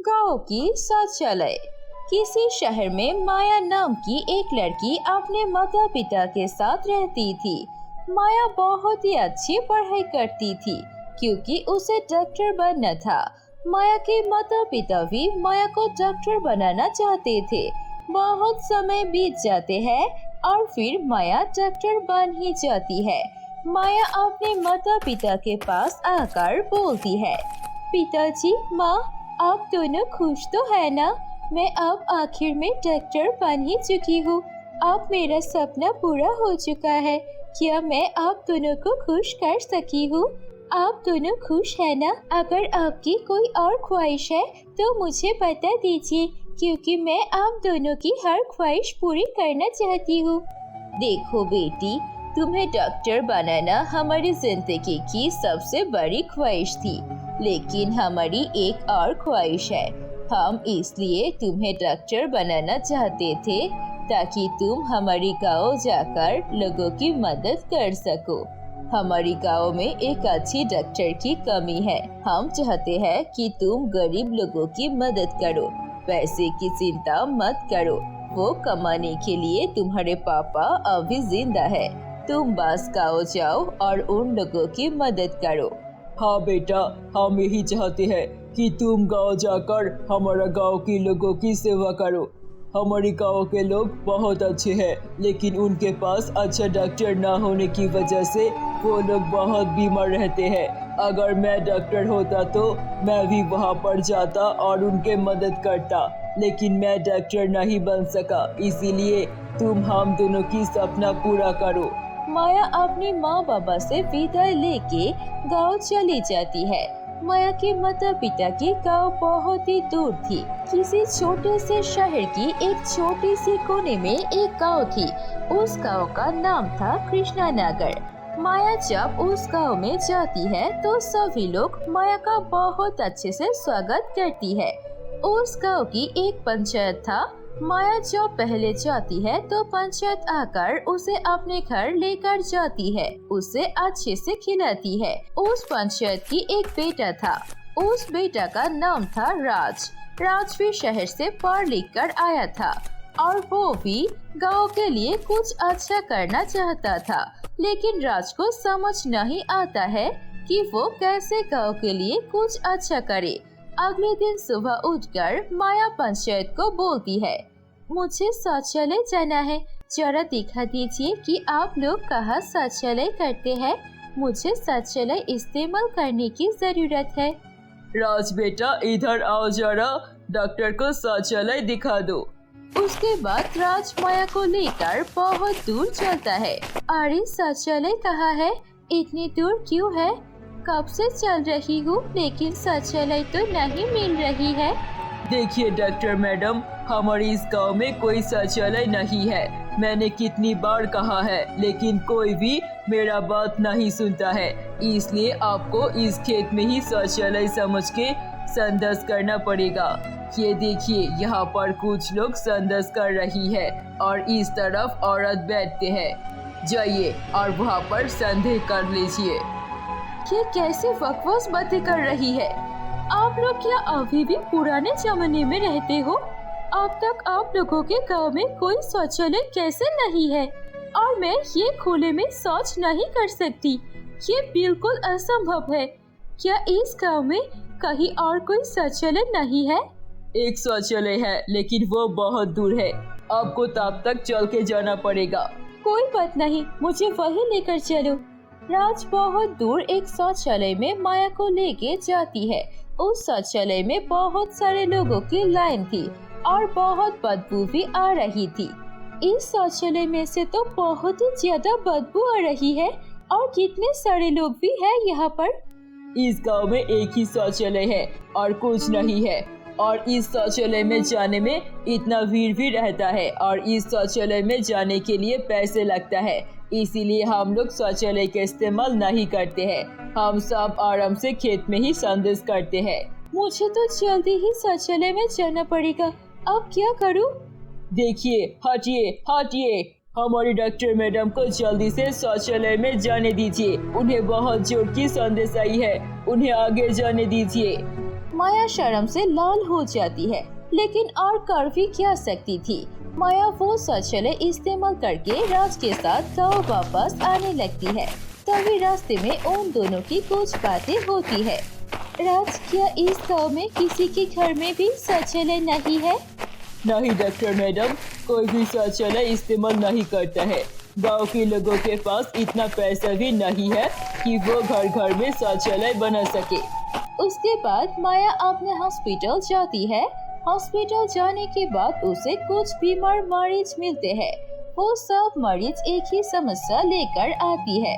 गांव की शौचालय। किसी शहर में माया नाम की एक लड़की अपने माता पिता के साथ रहती थी। माया बहुत ही अच्छी पढ़ाई करती थी क्योंकि उसे डॉक्टर बनना था। माया के माता पिता भी माया को डॉक्टर बनाना चाहते थे। बहुत समय बीत जाते हैं और फिर माया डॉक्टर बन ही जाती है। माया अपने माता पिता के पास आकर बोलती है, पिताजी, माँ, आप दोनों खुश तो है ना? मैं अब आखिर में डॉक्टर बन ही चुकी हूँ। अब मेरा सपना पूरा हो चुका है। क्या मैं आप दोनों को खुश कर सकी हूँ? आप दोनों खुश है ना? अगर आपकी कोई और ख्वाहिश है तो मुझे बता दीजिए, क्योंकि मैं आप दोनों की हर ख्वाहिश पूरी करना चाहती हूँ। देखो बेटी, तुम्हें डॉक्टर बनाना हमारी जिंदगी की सबसे बड़ी ख्वाहिश थी, लेकिन हमारी एक और ख्वाहिश है। हम इसलिए तुम्हें डॉक्टर बनाना चाहते थे ताकि तुम हमारी गांव जाकर लोगों की मदद कर सको। हमारी गांव में एक अच्छी डॉक्टर की कमी है। हम चाहते हैं कि तुम गरीब लोगों की मदद करो। पैसे की चिंता मत करो, वो कमाने के लिए तुम्हारे पापा अभी जिंदा है। तुम बस गाँव जाओ और उन लोगों की मदद करो। हाँ बेटा, हम यही चाहते हैं कि तुम गांव जाकर हमारा गांव के लोगों की सेवा करो। हमारे गांव के लोग बहुत अच्छे हैं, लेकिन उनके पास अच्छा डॉक्टर ना होने की वजह से वो लोग बहुत बीमार रहते हैं। अगर मैं डॉक्टर होता तो मैं भी वहाँ पर जाता और उनके मदद करता, लेकिन मैं डॉक्टर नहीं बन सका। इसीलिए तुम हम दोनों की सपना पूरा करो। माया अपने माँ बाबा से विदाई लेके गांव चली जाती है। माया के माता पिता की गांव बहुत ही दूर थी। किसी छोटे से शहर की एक छोटी सी कोने में एक गांव थी। उस गांव का नाम था कृष्णा नगर। माया जब उस गांव में जाती है तो सभी लोग माया का बहुत अच्छे से स्वागत करती है। उस गांव की एक पंचायत था। माया जब पहले जाती है तो पंचायत आकर उसे अपने घर लेकर जाती है, उसे अच्छे से खिलाती है। उस पंचायत की एक बेटा था। उस बेटा का नाम था राज। राज भी शहर से पढ़ लिख कर आया था और वो भी गांव के लिए कुछ अच्छा करना चाहता था, लेकिन राज को समझ नहीं आता है कि वो कैसे गांव के लिए कुछ अच्छा करे। अगले दिन सुबह उठकर माया पंचायत को बोलती है, मुझे शौचालय जाना है, जरा दिखा दीजिए कि आप लोग कहाँ शौचालय करते हैं। मुझे शौचालय इस्तेमाल करने की जरूरत है। राज बेटा, इधर आओ, जरा डॉक्टर को शौचालय दिखा दो। उसके बाद राज माया को लेकर बहुत दूर चलता है। अरे शौचालय कहाँ है? इतनी दूर क्यों है? कब से चल रही हूँ, लेकिन शौचालय तो नहीं मिल रही है। देखिए डॉक्टर मैडम, हमारे इस गांव में कोई शौचालय नहीं है। मैंने कितनी बार कहा है, लेकिन कोई भी मेरा बात नहीं सुनता है। इसलिए आपको इस खेत में ही शौचालय समझ के संदर्श करना पड़ेगा। ये देखिए, यहाँ पर कुछ लोग संदर्श कर रही है और इस तरफ औरत बैठते हैं। जाइए और वहाँ पर संदेह कर लीजिए। ये कैसे बकवास बातें कर रही है? आप लोग क्या अभी भी पुराने जमाने में रहते हो? अब तक आप लोगों के गांव में कोई शौचालय कैसे नहीं है? और मैं ये खुले में शौच नहीं कर सकती। ये बिल्कुल असंभव है। क्या इस गांव में कहीं और कोई शौचालय नहीं है? एक शौचालय है, लेकिन वो बहुत दूर है। आपको तब तक चल के जाना पड़ेगा। कोई बात नहीं, मुझे वहीं लेकर चलो। राज बहुत दूर एक शौचालय में माया को लेके जाती है। उस शौचालय में बहुत सारे लोगों की लाइन थी और बहुत बदबू भी आ रही थी। इस शौचालय में से तो बहुत ही ज्यादा बदबू आ रही है और कितने सारे लोग भी हैं यहाँ पर। इस गांव में एक ही शौचालय है और कुछ नहीं है, और इस शौचालय में जाने में इतना भीड़ भी रहता है, और इस शौचालय में जाने के लिए पैसे लगता है। इसीलिए हम लोग शौचालय का इस्तेमाल नहीं करते हैं। हम सब आराम से खेत में ही संदेश करते हैं। मुझे तो जल्दी ही शौचालय में जाना पड़ेगा। अब क्या करूं? देखिए, हटिए हटिए, हमारी डॉक्टर मैडम को जल्दी से शौचालय में जाने दीजिए। उन्हें बहुत जोर की संदेश आई है, उन्हें आगे जाने दीजिए। माया शर्म से लाल हो जाती है, लेकिन और कर भी क्या सकती थी। माया वो शौचालय इस्तेमाल करके राज के साथ गाँव वापस आने लगती है। तभी रास्ते में उन दोनों की कुछ बातें होती है। राज, क्या इस गाँव में किसी के घर में भी शौचालय नहीं है? नहीं डॉक्टर मैडम, कोई भी शौचालय इस्तेमाल नहीं करता है। गांव के लोगों के पास इतना पैसा भी नहीं है कि वो घर घर में शौचालय बना सके। उसके बाद माया अपने हॉस्पिटल जाती है। हॉस्पिटल जाने के बाद उसे कुछ बीमार मरीज मिलते हैं। वो सब मरीज एक ही समस्या लेकर आती है।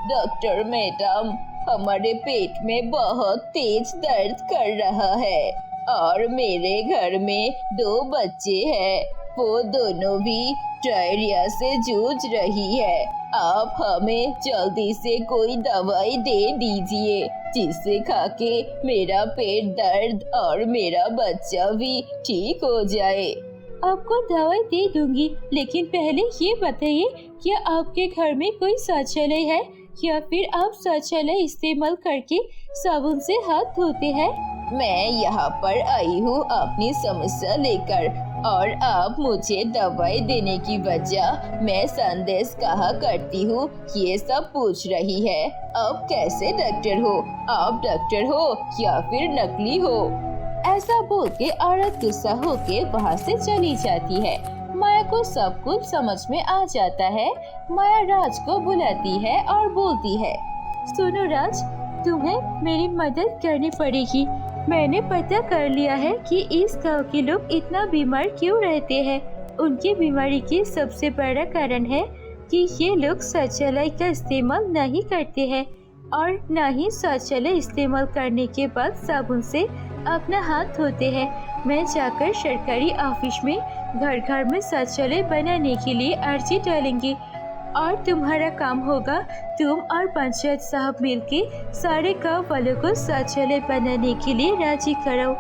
डॉक्टर मैडम, हमारे पेट में बहुत तेज दर्द कर रहा है और मेरे घर में 2 बच्चे हैं। वो दोनों भी डायरिया से जूझ रही है। आप हमें जल्दी से कोई दवाई दे दीजिए जिससे खा के मेरा पेट दर्द और मेरा बच्चा भी ठीक हो जाए। आपको दवाई दे दूंगी, लेकिन पहले ये बताइए, क्या आपके घर में कोई शौचालय है या फिर आप शौचालय इस्तेमाल करके साबुन से हाथ धोते हैं? मैं यहाँ पर आई हूँ अपनी समस्या लेकर और आप मुझे दवाई देने की वजह मैं संदेश कहा करती हूँ ये सब पूछ रही है। अब कैसे डॉक्टर हो? आप डॉक्टर हो या फिर नकली हो? ऐसा बोल के औरत गुस्सा होके वहाँ से चली जाती है। माया को सब कुछ समझ में आ जाता है। माया राज को बुलाती है और बोलती है, सुनो राज, तुम्हें मेरी मदद करनी पड़ेगी। मैंने पता कर लिया है कि इस गांव के लोग इतना बीमार क्यों रहते हैं। उनकी बीमारी की सबसे बड़ा कारण है कि ये लोग शौचालय का इस्तेमाल नहीं करते हैं और न ही शौचालय इस्तेमाल करने के बाद साबुन से अपना हाथ धोते हैं। मैं जाकर सरकारी ऑफिस में घर घर में शौचालय बनाने के लिए अर्जी डालेंगी और तुम्हारा काम होगा तुम और पंचायत साहब मिलके सारे गाँव वालों को शौचालय बनाने के लिए राजी करो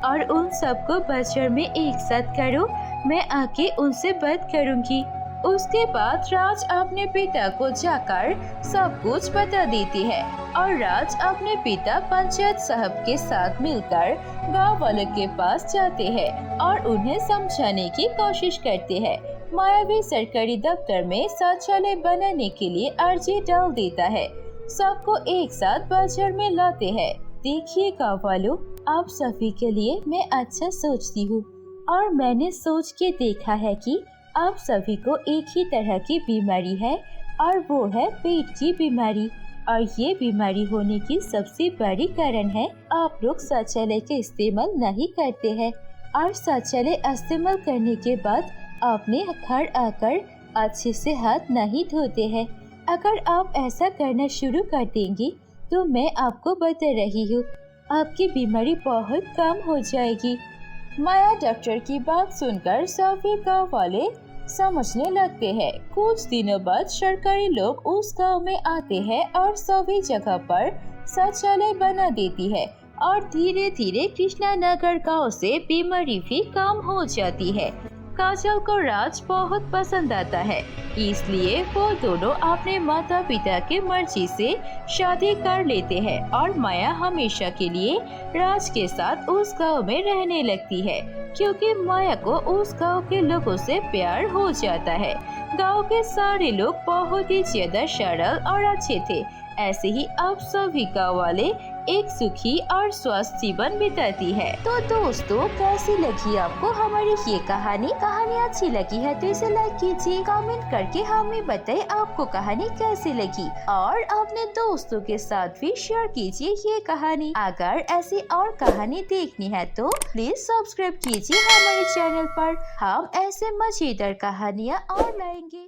और उन सबको बाजार में एक साथ करो। मैं आके उनसे बात करूंगी। उसके बाद राज अपने पिता को जाकर सब कुछ बता देती है और राज अपने पिता पंचायत साहब के साथ मिलकर गांव वालों के पास जाते हैं और उन्हें समझाने की कोशिश करते हैं। माया भी सरकारी दफ्तर में शौचालय बनाने के लिए अर्जी डाल देता है। सबको एक साथ बाजार में लाते हैं। देखिए गाँव वालों, आप सभी के लिए मैं अच्छा सोचती हूँ और मैंने सोच के देखा है कि आप सभी को एक ही तरह की बीमारी है और वो है पेट की बीमारी। और ये बीमारी होने की सबसे बड़ी कारण है आप लोग शौचालय का इस्तेमाल नहीं करते हैं और शौचालय इस्तेमाल करने के बाद अपने घर आकर अच्छे से हाथ नहीं धोते हैं। अगर आप ऐसा करना शुरू कर देंगी तो मैं आपको बता रही हूँ, आपकी बीमारी बहुत कम हो जाएगी। माया डॉक्टर की बात सुनकर सभी गाँव वाले समझने लगते हैं। कुछ दिनों बाद सरकारी लोग उस गांव में आते हैं और सभी जगह पर शौचालय बना देती है और धीरे धीरे कृष्णा नगर गाँव से बीमारी भी कम हो जाती है। काजल को राज बहुत पसंद आता है, इसलिए वो दोनों अपने माता पिता की मर्जी से शादी कर लेते हैं और माया हमेशा के लिए राज के साथ उस गांव में रहने लगती है क्योंकि माया को उस गांव के लोगों से प्यार हो जाता है। गांव के सारे लोग बहुत ही ज्यादा सरल और अच्छे थे। ऐसे ही अब सभी गाँव वाले एक सुखी और स्वस्थ जीवन बिताती है। तो दोस्तों, कैसी लगी आपको हमारी ये कहानी? अच्छी लगी है तो इसे लाइक कीजिए, कमेंट करके हमें बताइए आपको कहानी कैसी लगी और अपने दोस्तों के साथ भी शेयर कीजिए ये कहानी। अगर ऐसी और कहानी देखनी है तो प्लीज सब्सक्राइब कीजिए हमारे चैनल पर। हम ऐसे मजेदार कहानियाँ और लाएंगे।